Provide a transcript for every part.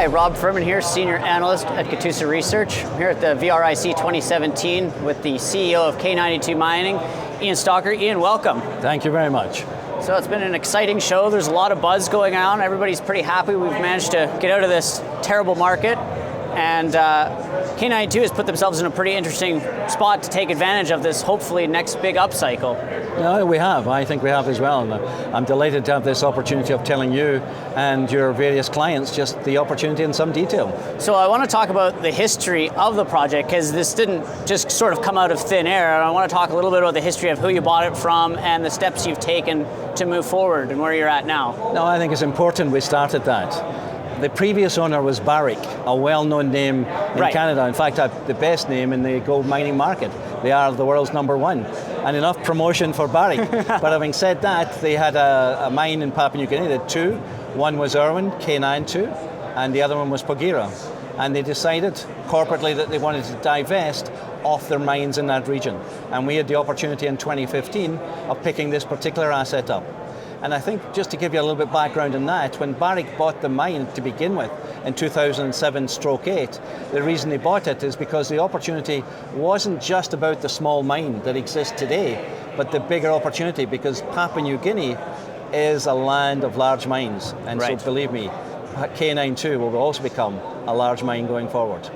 Hi, Rob Furman here, Senior Analyst at K92 Research. I'm here at the VRIC 2017 with the CEO of K92 Mining, Ian Stalker. Ian, welcome. Thank you very much. So it's been an exciting show. There's a lot of buzz going on. Everybody's pretty happy we've managed to get out of this terrible market. And K92 has put themselves in a pretty interesting spot to take advantage of this, hopefully, next big upcycle. No, we have. I think we have as well. And I'm delighted to have this opportunity of telling you and your various clients just the opportunity in some detail. So I want to talk about the history of the project, because this didn't just sort of come out of thin air. I want to talk a little bit about the history of who you bought it from and the steps you've taken to move forward and where you're at now. No, I think it's important we started that. The previous owner was Barrick, a well-known name in Canada. In fact, the best name in the gold mining market. They are the world's #1. And enough promotion for Barrick. But having said that, they had a mine in Papua New Guinea. They had two. One was Irwin, K92, and the other one was Porgera. And they decided corporately that they wanted to divest off their mines in that region. And we had the opportunity in 2015 of picking this particular asset up. And I think, just to give you a little bit of background on that, when Barrick bought the mine to begin with in 2007/8, the reason they bought it is because the opportunity wasn't just about the small mine that exists today, but the bigger opportunity, because Papua New Guinea is a land of large mines. And so believe me, K92 will also become a large mine going forward.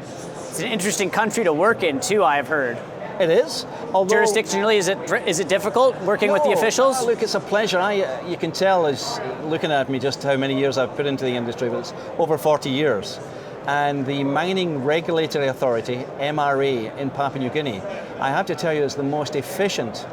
It's an interesting country to work in too, I've heard. It is. Although, jurisdictionally, is it difficult working with the officials? Look, it's a pleasure. You can tell, as looking at me, just how many years I've put into the industry, but it's over 40 years. And the Mining Regulatory Authority, MRA, in Papua New Guinea, I have to tell you, is the most efficient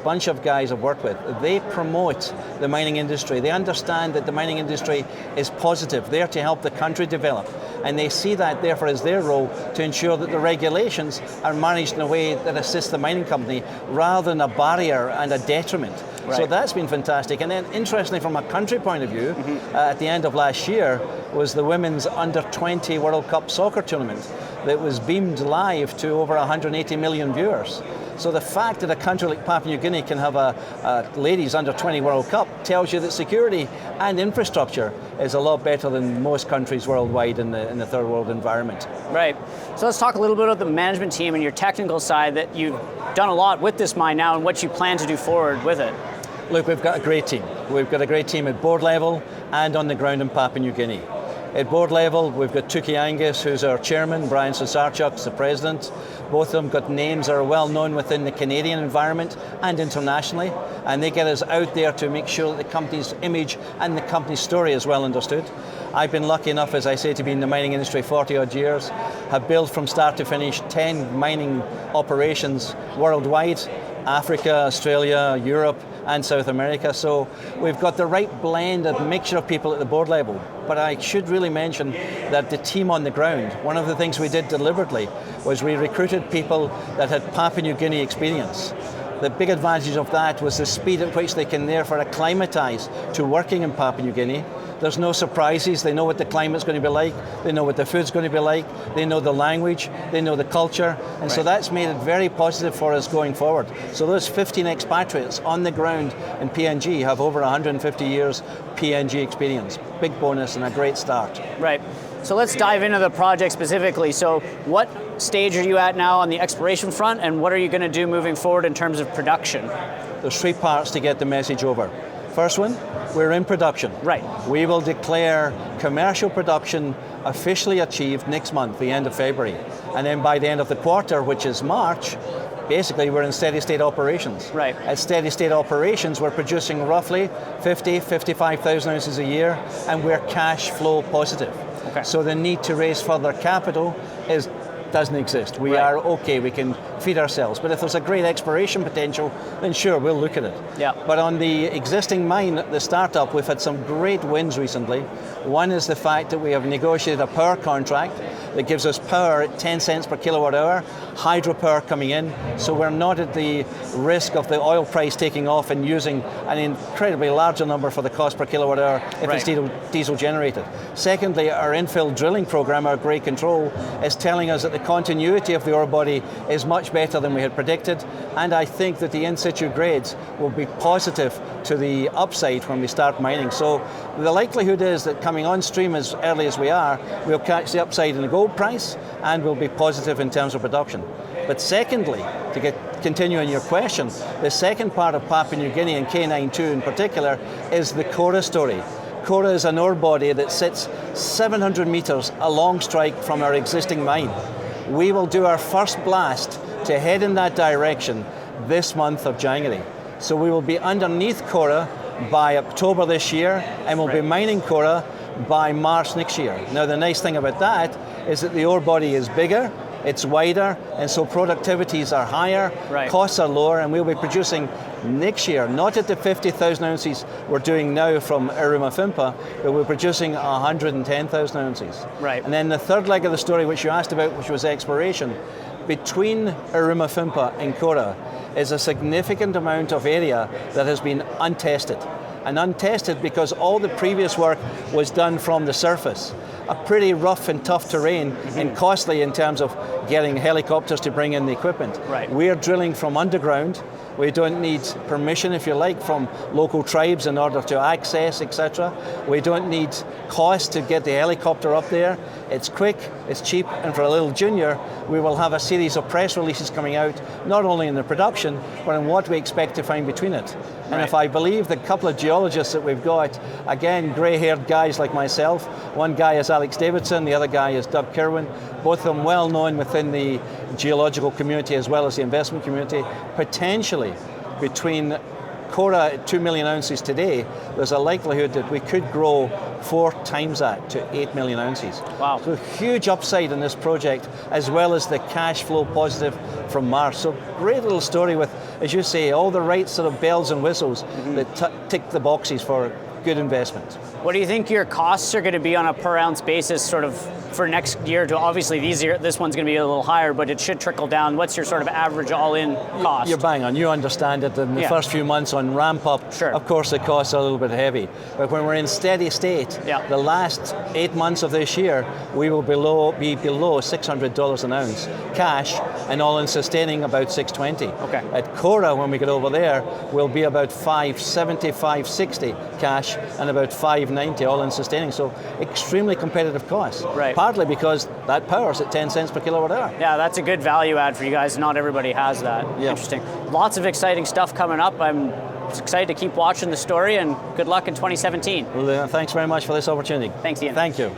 bunch of guys I've worked with. They promote the mining industry. They understand that the mining industry is positive, there to help the country develop. And they see that, therefore, as their role to ensure that the regulations are managed in a way that assists the mining company rather than a barrier and a detriment. So that's been fantastic. And then, interestingly, from a country point of view, at the end of last year was the Women's Under-20 World Cup soccer tournament that was beamed live to over 180 million viewers. So the fact that a country like Papua New Guinea can have a ladies under-20 World Cup tells you that security and infrastructure is a lot better than most countries worldwide in the third world environment. Right. So let's talk a little bit about the management team and your technical side, that you've done a lot with this mine now and what you plan to do forward with it. Look, we've got a great team. We've got a great team at board level and on the ground in Papua New Guinea. At board level, we've got Tuki Angus, who's our chairman, Brian Sosarchuk's the president. Both of them got names that are well known within the Canadian environment and internationally, and they get us out there to make sure that the company's image and the company's story is well understood. I've been lucky enough, as I say, to be in the mining industry 40 odd years, have built from start to finish 10 mining operations worldwide, Africa, Australia, Europe, and South America. So we've got the right blend of mixture of people at the board level. But I should really mention that the team on the ground, one of the things we did deliberately was we recruited people that had Papua New Guinea experience. The big advantage of that was the speed at which they can therefore acclimatise to working in Papua New Guinea. There's no surprises. They know what the climate's going to be like. They know what the food's going to be like. They know the language. They know the culture. And so that's made it very positive for us going forward. So those 15 expatriates on the ground in PNG have over 150 years PNG experience. Big bonus and a great start. Right. So let's dive into the project specifically. So what stage are you at now on the exploration front, and what are you going to do moving forward in terms of production? There's 3 parts to get the message over. First one, we're in production. Right. We will declare commercial production officially achieved next month, the end of February. And then by the end of the quarter, which is March, basically we're in steady state operations. Right. At steady state operations, we're producing roughly 55,000 ounces a year, and we're cash flow positive. Okay. So the need to raise further capital doesn't exist. We are okay, we can feed ourselves. But if there's a great exploration potential, then sure, we'll look at it. Yeah. But on the existing mine, the startup, we've had some great wins recently. One is the fact that we have negotiated a power contract that gives us power at 10 cents per kilowatt hour, hydropower coming in, so we're not at the risk of the oil price taking off and using an incredibly larger number for the cost per kilowatt hour if it's diesel generated. Secondly, our infill drilling program, our grade control, is telling us that the continuity of the ore body is much better than we had predicted, and I think that the in-situ grades will be positive to the upside when we start mining. So the likelihood is that coming on stream as early as we are, we'll catch the upside in the gold price and we'll be positive in terms of production. But secondly, to continue on your question, the second part of Papua New Guinea and K92 in particular is the Kora story. Kora is an ore body that sits 700 meters along strike from our existing mine. We will do our first blast to head in that direction this month of January. So we will be underneath Kora by October this year, and we'll be mining Kora by March next year. Now the nice thing about that is that the ore body is bigger, it's wider, and so productivities are higher, costs are lower, and we'll be producing next year, not at the 50,000 ounces we're doing now from Iruma Fimpa, but we're producing 110,000 ounces. Right. And then the third leg of the story, which you asked about, which was exploration, between Iruma Fimpa and Kora is a significant amount of area that has been untested. And untested because all the previous work was done from the surface. A pretty rough and tough terrain and costly in terms of getting helicopters to bring in the equipment. Right. We're drilling from underground. We don't need permission, if you like, from local tribes in order to access, etc. We don't need cost to get the helicopter up there. It's quick, it's cheap, and for a little junior, we will have a series of press releases coming out, not only in the production, but in what we expect to find between it. And if I believe the couple of geologists that we've got, again, grey-haired guys like myself, one guy is Alex Davidson, the other guy is Doug Kirwan, both of them well known within the geological community as well as the investment community. Potentially, between Kora at 2 million ounces today, there's a likelihood that we could grow 4 times that to 8 million ounces. Wow. So huge upside in this project, as well as the cash flow positive from Mars. So great little story with, as you say, all the right sort of bells and whistles that tick the boxes for good investment. What do you think your costs are going to be on a per ounce basis sort of for next year? Obviously this one's going to be a little higher, but it should trickle down. What's your sort of average all-in cost? You're bang on. You understand it. In the first few months on ramp up, of course the costs are a little bit heavy. But when we're in steady state, the last 8 months of this year, we will be below $600 an ounce cash, and all-in sustaining about $620. Okay. At Kora, when we get over there, we'll be about $570, $560 cash, and about $590 all-in sustaining. So extremely competitive costs. Right. Partly because that power's at 10 cents per kilowatt hour. Yeah, that's a good value add for you guys. Not everybody has that. Yeah. Interesting. Lots of exciting stuff coming up. I'm excited to keep watching the story, and good luck in 2017. Well, thanks very much for this opportunity. Thanks, Ian. Thank you.